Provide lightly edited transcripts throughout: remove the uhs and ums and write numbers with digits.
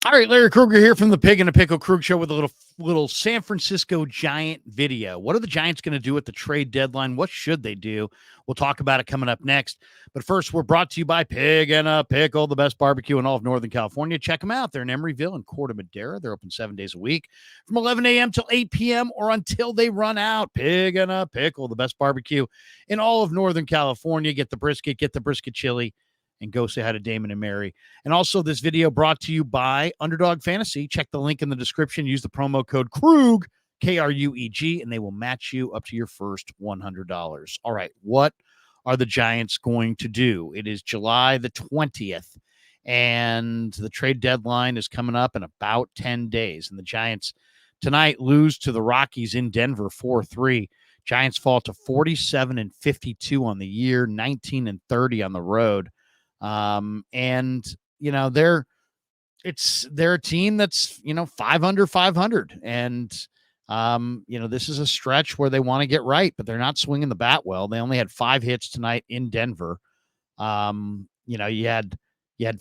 All right, Larry Krueger here from the Pig and a Pickle Krug Show with a little San Francisco Giant video. What are the Giants going to do at the trade deadline? What should they do? We'll talk about it coming up next. But first, we're brought to you by Pig and a Pickle, the best barbecue in all of Northern California. Check them out. They're in Emeryville and Corte Madera. They're open 7 days a week from 11 a.m. till 8 p.m. or until they run out. Pig and a Pickle, the best barbecue in all of Northern California. Get the brisket chili, and go say hi to Damon and Mary. And also this video brought to you by Underdog Fantasy. Check the link in the description. Use the promo code Krug, K-R-U-E-G, and they will match you up to your first $100. All right, what are the Giants going to do? It is July the 20th, and the trade deadline is coming up in about 10 days. And the Giants tonight lose to the Rockies in Denver 4-3. Giants fall to 47-52 on the year, 19-30 on the road. And you know, they're a team that's, 500, and this is a stretch where they want to get right, but they're not swinging the bat well. They only had 5 hits tonight in Denver. You had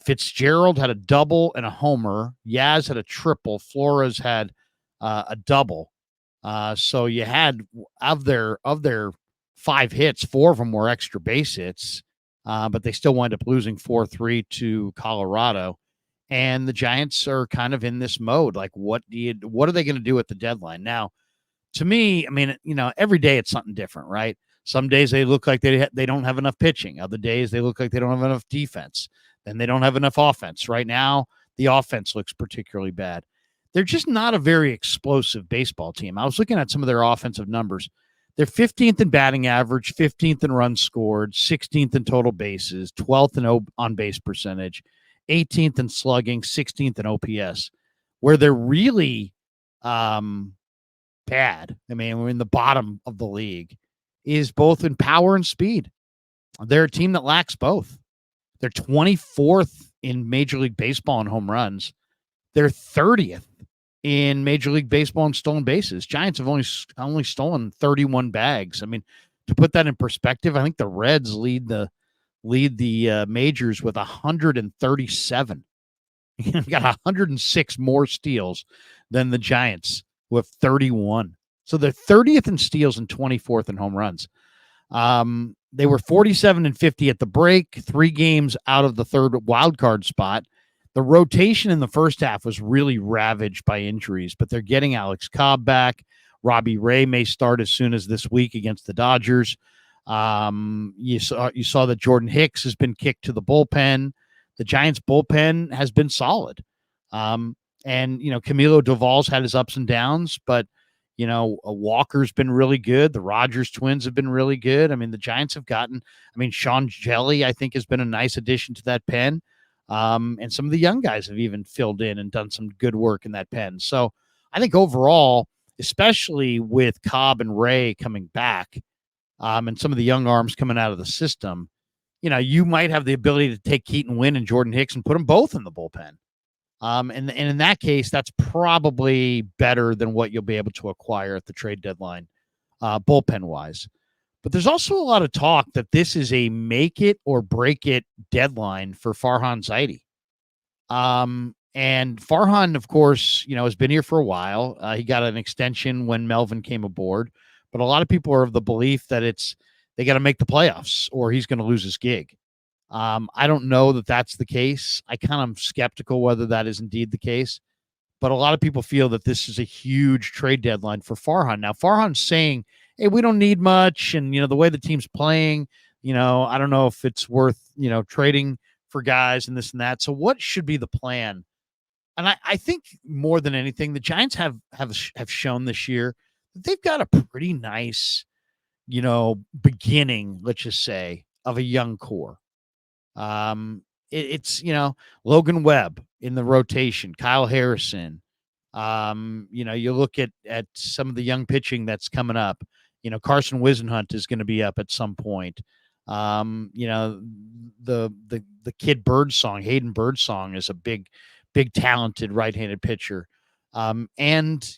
Fitzgerald had a double and a homer. Yaz had a triple. Flores had a double. So you had of their 5 hits, 4 of them were extra base hits. But they still wind up losing 4-3 to Colorado. And the Giants are kind of in this mode. Like, what are they going to do at the deadline? Now, to me, I mean, every day it's something different, right? Some days they look like they don't have enough pitching. Other days they look like they don't have enough defense. Then they don't have enough offense. Right now, the offense looks particularly bad. They're just not a very explosive baseball team. I was looking at some of their offensive numbers. They're 15th in batting average, 15th in runs scored, 16th in total bases, 12th in on-base percentage, 18th in slugging, 16th in OPS. Where they're really bad, I mean, we're in the bottom of the league, is both in power and speed. They're a team that lacks both. They're 24th in Major League Baseball in home runs. They're 30th in Major League Baseball and stolen bases. Giants have only stolen 31 bags. I mean, to put that in perspective, I think the Reds lead the majors with 137. You've got 106 more steals than the Giants, who have 31. So they're 30th in steals and 24th in home runs. They were 47-50 at the break, 3 games out of the third wild card spot. The rotation in the first half was really ravaged by injuries, but they're getting Alex Cobb back. Robbie Ray may start as soon as this week against the Dodgers. You saw that Jordan Hicks has been kicked to the bullpen. The Giants bullpen has been solid. And Camilo Doval's had his ups and downs, but Walker's been really good. The Rogers twins have been really good. I mean, the Giants have Sean Jelly, I think, has been a nice addition to that pen. And some of the young guys have even filled in and done some good work in that pen. So I think overall, especially with Cobb and Ray coming back, and some of the young arms coming out of the system, you might have the ability to take Keaton Winn and Jordan Hicks and put them both in the bullpen. And in that case, that's probably better than what you'll be able to acquire at the trade deadline, bullpen wise. But there's also a lot of talk that this is a make it or break it deadline for Farhan Zaidi. And Farhan, of course, has been here for a while. He got an extension when Melvin came aboard, but a lot of people are of the belief that they got to make the playoffs or he's going to lose his gig. I don't know that that's the case. I kind of am skeptical whether that is indeed the case, but a lot of people feel that this is a huge trade deadline for Farhan. Now, Farhan's saying, hey, we don't need much. And, the way the team's playing, I don't know if it's worth, trading for guys and this and that. So what should be the plan? And I think more than anything, the Giants have shown this year that they've got a pretty nice, beginning, let's just say, of a young core. It's Logan Webb in the rotation, Kyle Harrison. You look at some of the young pitching that's coming up. Carson Wisenhunt is going to be up at some point. The kid Birdsong, Hayden Birdsong, is a big talented right-handed pitcher. And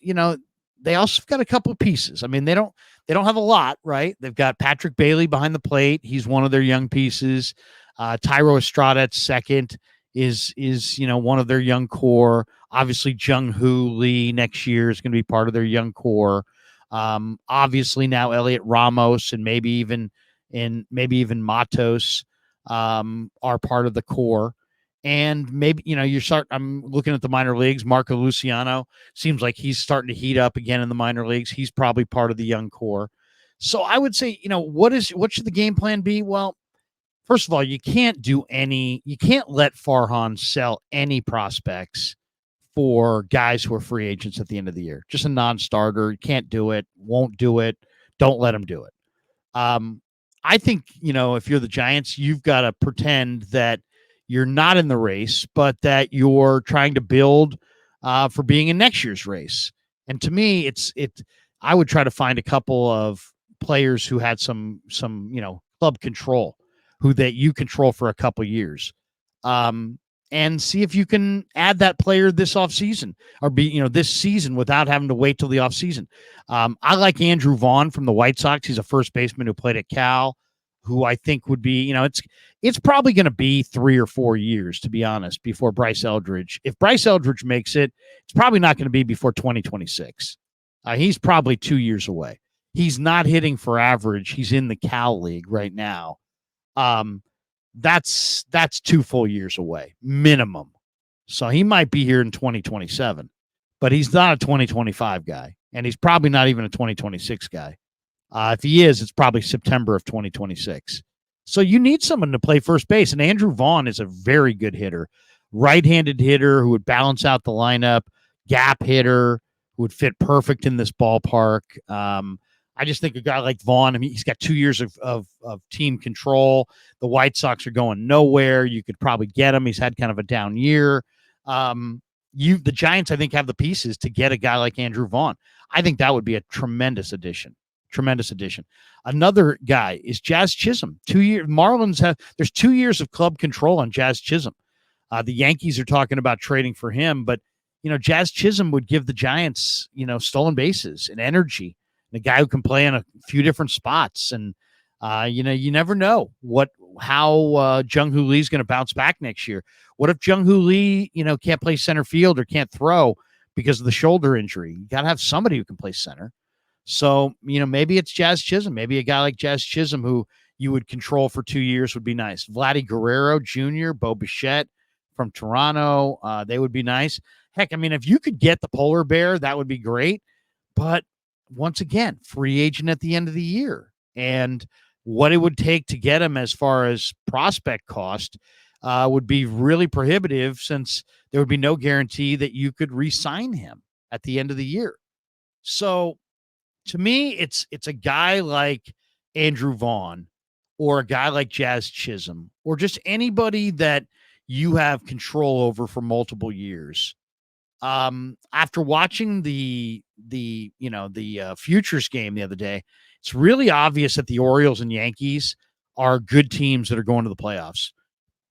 they also got a couple of pieces. I mean, they don't have a lot, right? They've got Patrick Bailey behind the plate. He's one of their young pieces. Tyro Estrada at second is one of their young core. Obviously, Jung Hoo Lee next year is going to be part of their young core. Obviously now Elliot Ramos and maybe even Matos are part of the core. And maybe, I'm looking at the minor leagues. Marco Luciano seems like he's starting to heat up again in the minor leagues. He's probably part of the young core. So I would say, what should the game plan be? Well, first of all, you can't let Farhan sell any prospects for guys who are free agents at the end of the year. Just a non-starter. You can't do it, won't do it. Don't let him do it. I think, if you're the Giants, you've got to pretend that you're not in the race, but that you're trying to build for being in next year's race. And to me, I would try to find a couple of players who had some club control, who that you control for a couple years. And see if you can add that player this offseason or this season without having to wait till the offseason. I like Andrew Vaughn from the White Sox. He's a first baseman who played at Cal, who I think would be, it's probably going to be 3 or 4 years, to be honest, before Bryce Eldridge. If Bryce Eldridge makes it, it's probably not going to be before 2026. He's probably 2 years away. He's not hitting for average. He's in the Cal League right now. That's 2 full years away, minimum. So he might be here in 2027, but he's not a 2025 guy, and he's probably not even a 2026 guy. If he is, it's probably September of 2026. So you need someone to play first base, and Andrew Vaughn is a very good hitter, right-handed hitter who would balance out the lineup, gap hitter who would fit perfect in this ballpark. I just think a guy like Vaughn, he's got 2 years of team control. The White Sox are going nowhere. You could probably get him. He's had kind of a down year. The Giants, I think, have the pieces to get a guy like Andrew Vaughn. I think that would be a tremendous addition. Tremendous addition. Another guy is Jazz Chisholm. 2 years. There's 2 years of club control on Jazz Chisholm. The Yankees are talking about trading for him, but Jazz Chisholm would give the Giants, stolen bases and energy. And a guy who can play in a few different spots. And, you never know how Jung Hoo Lee is going to bounce back next year. What if Jung Hoo Lee, can't play center field or can't throw because of the shoulder injury? You got to have somebody who can play center. So, maybe it's Jazz Chisholm. Maybe a guy like Jazz Chisholm who you would control for 2 years would be nice. Vladdy Guerrero Jr., Bo Bichette from Toronto, they would be nice. Heck, if you could get the polar bear, that would be great. But once again, free agent at the end of the year, and what it would take to get him as far as prospect cost would be really prohibitive, since there would be no guarantee that you could re-sign him at the end of the year. So to me, it's a guy like Andrew Vaughn or a guy like Jazz Chisholm or just anybody that you have control over for multiple years. After watching the futures game the other day, it's really obvious that the Orioles and Yankees are good teams that are going to the playoffs.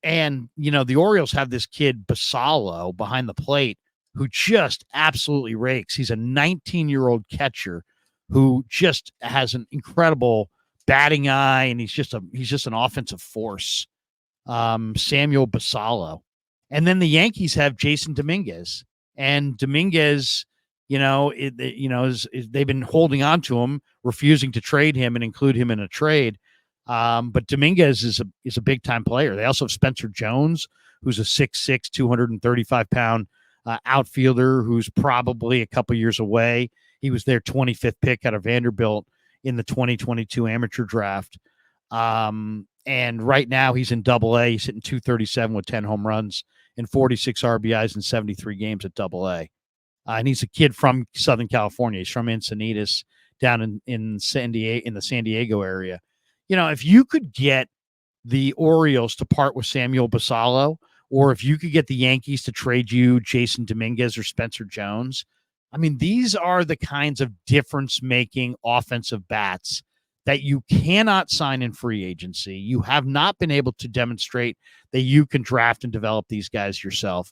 And, the Orioles have this kid Basallo behind the plate who just absolutely rakes. He's a 19-year-old catcher who just has an incredible batting eye, and he's just an offensive force. Samuel Basallo. And then the Yankees have Jason Dominguez. And Dominguez, they've been holding on to him, refusing to trade him and include him in a trade. But Dominguez is a big time player. They also have Spencer Jones, who's a 6'6", 235-pound outfielder who's probably a couple years away. He was their 25th pick out of Vanderbilt in the 2022 amateur draft. And right now he's in Double-A. He's hitting 237 with 10 home runs and 46 RBIs in 73 games at Double-A. And he's a kid from Southern California. He's from Encinitas down in the San Diego area. If you could get the Orioles to part with Samuel Basallo, or if you could get the Yankees to trade you Jason Dominguez or Spencer Jones, these are the kinds of difference-making offensive bats that you cannot sign in free agency. You have not been able to demonstrate that you can draft and develop these guys yourself.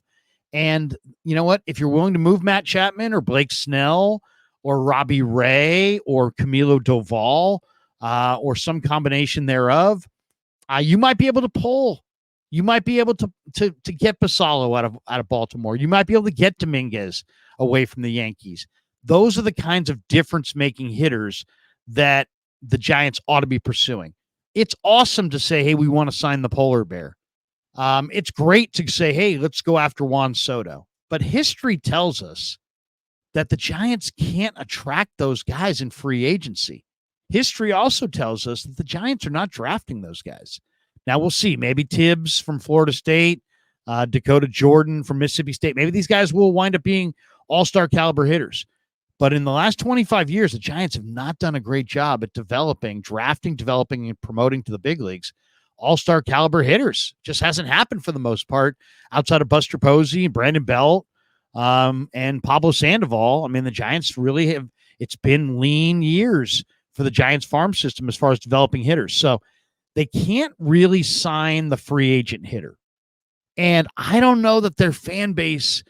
And you know what? If you're willing to move Matt Chapman or Blake Snell or Robbie Ray or Camilo Doval or some combination thereof, you might be able to pull You might be able to get Basallo out of Baltimore. You might be able to get Dominguez away from the Yankees. Those are the kinds of difference-making hitters that the Giants ought to be pursuing. It's awesome to say, hey, we want to sign the polar bear. It's great to say, hey, let's go after Juan Soto. But history tells us that the Giants can't attract those guys in free agency. History also tells us that the Giants are not drafting those guys. Now we'll see. Maybe Tibbs from Florida State, Dakota Jordan from Mississippi State. Maybe these guys will wind up being all-star caliber hitters. But in the last 25 years, the Giants have not done a great job at drafting, developing, and promoting to the big leagues all-star caliber hitters. Just hasn't happened for the most part outside of Buster Posey and Brandon Belt and Pablo Sandoval. I mean, the Giants really have, it's been lean years for the Giants farm system as far as developing hitters. So they can't really sign the free agent hitter. And I don't know that their fan base,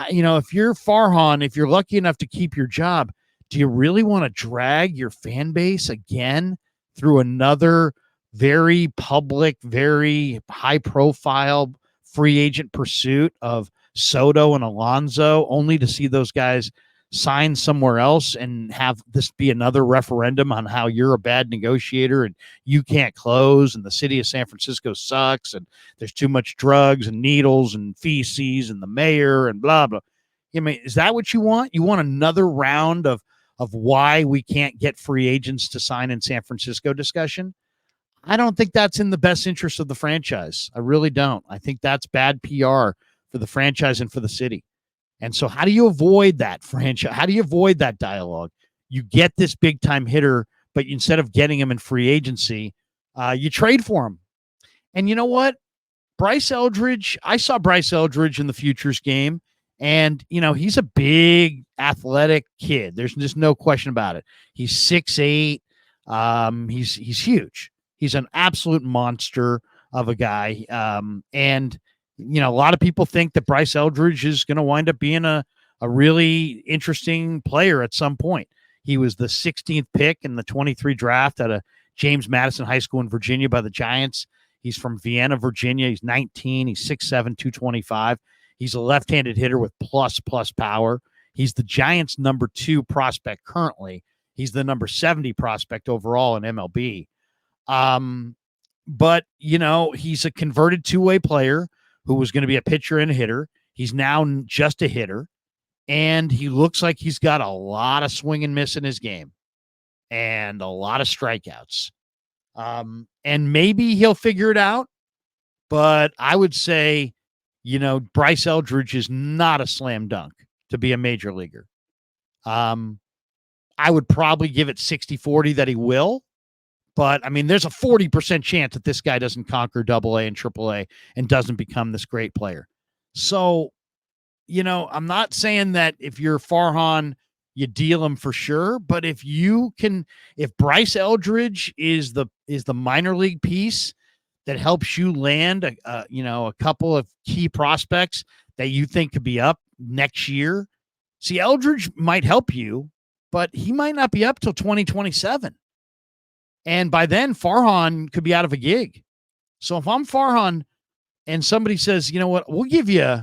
if you're Farhan, if you're lucky enough to keep your job, do you really want to drag your fan base again through another very public, very high profile free agent pursuit of Soto and Alonso, only to see those guys sign somewhere else and have this be another referendum on how you're a bad negotiator and you can't close and the city of San Francisco sucks and there's too much drugs and needles and feces and the mayor and blah, blah. I mean, is that what you want? You want another round of why we can't get free agents to sign in San Francisco discussion? I don't think that's in the best interest of the franchise. I really don't. I think that's bad PR for the franchise and for the city. And so how do you avoid that franchise? How do you avoid that dialogue? You get this big time hitter, but instead of getting him in free agency, you trade for him. And you know what? Bryce Eldridge, I saw Bryce Eldridge in the Futures game, and, he's a big athletic kid. There's just no question about it. He's 6'8". He's huge. He's an absolute monster of a guy. And, a lot of people think that Bryce Eldridge is going to wind up being a really interesting player at some point. He was the 16th pick in the 23 draft out of James Madison High School in Virginia by the Giants. He's from Vienna, Virginia. He's 19. He's 6'7", 225. He's a left-handed hitter with plus power. He's the Giants' number 2 prospect currently. He's the number 70 prospect overall in MLB. But, he's a converted two-way player who was going to be a pitcher and a hitter. He's now just a hitter, and he looks like he's got a lot of swing and miss in his game and a lot of strikeouts. And maybe he'll figure it out, but I would say, Bryce Eldridge is not a slam dunk to be a major leaguer. I would probably give it 60-40 that he will. But, I mean, there's a 40% chance that this guy doesn't conquer AA and AAA and doesn't become this great player. So, I'm not saying that if you're Farhan, you deal him for sure. But if Bryce Eldridge is the minor league piece that helps you land a couple of key prospects that you think could be up next year, see, Eldridge might help you, but he might not be up till 2027. And by then, Farhan could be out of a gig. So if I'm Farhan and somebody says, you know what, we'll give you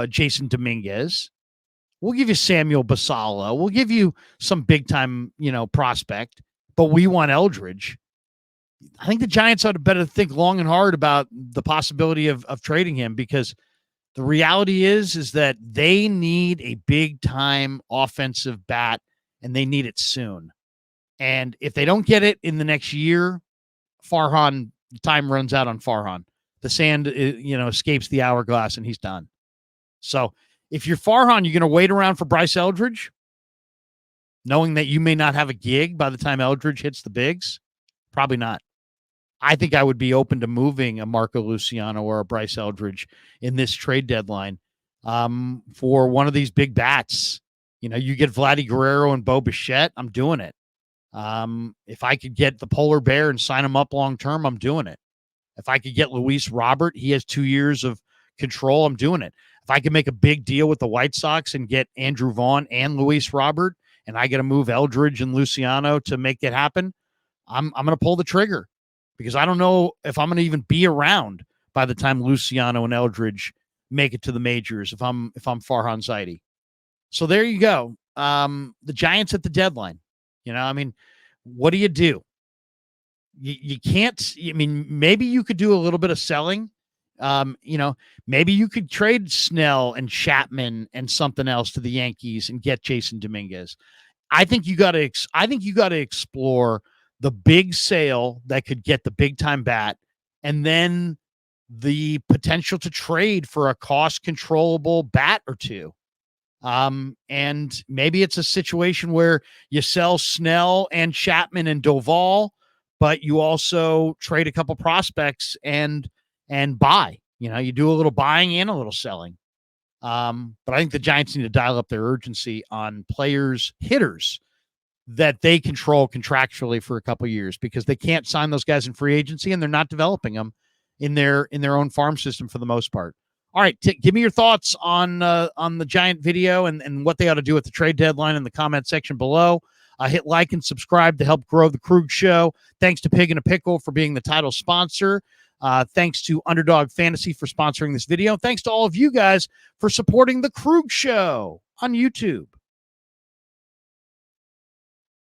Jason Dominguez. We'll give you Samuel Basallo. We'll give you some big time, prospect, but we want Eldridge. I think the Giants ought to better think long and hard about the possibility of trading him, because the reality is that they need a big time offensive bat and they need it soon. And if they don't get it in the next year, Farhan, time runs out on Farhan. The sand, escapes the hourglass and he's done. So if you're Farhan, you're going to wait around for Bryce Eldridge, knowing that you may not have a gig by the time Eldridge hits the bigs? Probably not. I think I would be open to moving a Marco Luciano or a Bryce Eldridge in this trade deadline for one of these big bats. You get Vladdy Guerrero and Bo Bichette, I'm doing it. If I could get the polar bear and sign him up long-term, I'm doing it. If I could get Luis Robert, he has 2 years of control, I'm doing it. If I could make a big deal with the White Sox and get Andrew Vaughn and Luis Robert, and I got to move Eldridge and Luciano to make it happen, I'm going to pull the trigger. because I don't know if I'm going to even be around by the time Luciano and Eldridge make it to the majors if I'm Farhan Zaidi. So there you go. The Giants at the deadline. I mean, what do? You can't. I mean, maybe you could do a little bit of selling. Maybe you could trade Snell and Chapman and something else to the Yankees and get Jason Dominguez. I think you got to explore the big sale that could get the big time bat, and then the potential to trade for a cost controllable bat or two. And maybe it's a situation where you sell Snell and Chapman and Doval, but you also trade a couple prospects and buy. You do a little buying and a little selling. But I think the Giants need to dial up their urgency on hitters that they control contractually for a couple years, because they can't sign those guys in free agency and they're not developing them in their own farm system for the most part. All right, give me your thoughts on the Giant video and what they ought to do at the trade deadline in the comment section below. Hit like and subscribe to help grow the Krug Show. Thanks to Pig and a Pickle for being the title sponsor. Thanks to Underdog Fantasy for sponsoring this video. Thanks to all of you guys for supporting the Krug Show on YouTube.